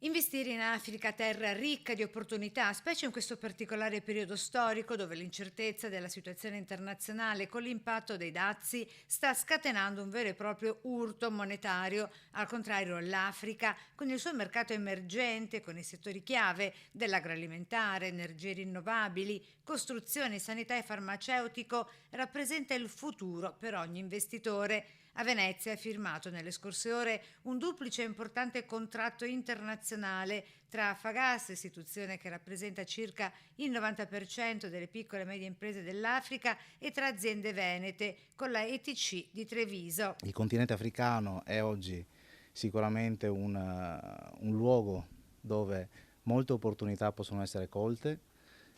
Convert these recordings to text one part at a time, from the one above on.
Investire in Africa, terra ricca di opportunità, specie in questo particolare periodo storico dove l'incertezza della situazione internazionale con l'impatto dei dazi sta scatenando un vero e proprio urto monetario. Al contrario, l'Africa, con il suo mercato emergente, con i settori chiave dell'agroalimentare, energie rinnovabili, costruzione, sanità e farmaceutico, rappresenta il futuro per ogni investitore. A Venezia è firmato nelle scorse ore un duplice e importante contratto internazionale tra Fagas, istituzione che rappresenta circa il 90% delle piccole e medie imprese dell'Africa, e tra aziende venete, con la ETC di Treviso. Il continente africano è oggi sicuramente un luogo dove molte opportunità possono essere colte.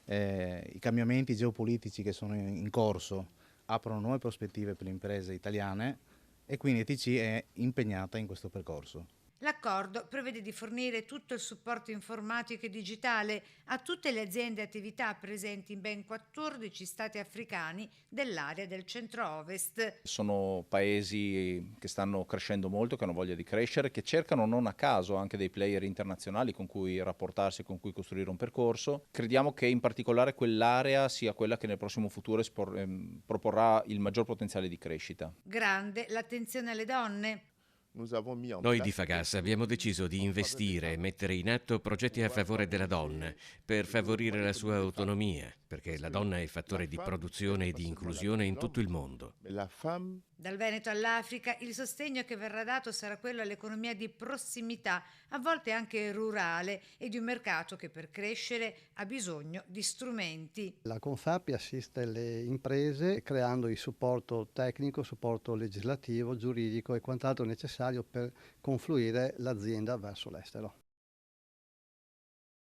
I cambiamenti geopolitici che sono in corso aprono nuove prospettive per le imprese italiane e quindi ETC è impegnata in questo percorso. L'accordo prevede di fornire tutto il supporto informatico e digitale a tutte le aziende e attività presenti in ben 14 stati africani dell'area del centro-ovest. Sono paesi che stanno crescendo molto, che hanno voglia di crescere, che cercano non a caso anche dei player internazionali con cui rapportarsi e con cui costruire un percorso. Crediamo che in particolare quell'area sia quella che nel prossimo futuro proporrà il maggior potenziale di crescita. Grande l'attenzione alle donne. Noi di Fagas abbiamo deciso di investire e mettere in atto progetti a favore della donna per favorire la sua autonomia, perché la donna è fattore di produzione e di inclusione in tutto il mondo. Dal Veneto all'Africa il sostegno che verrà dato sarà quello all'economia di prossimità, a volte anche rurale, e di un mercato che per crescere ha bisogno di strumenti. La Confapi assiste le imprese creando il supporto tecnico, supporto legislativo, giuridico e quant'altro necessario per confluire l'azienda verso l'estero.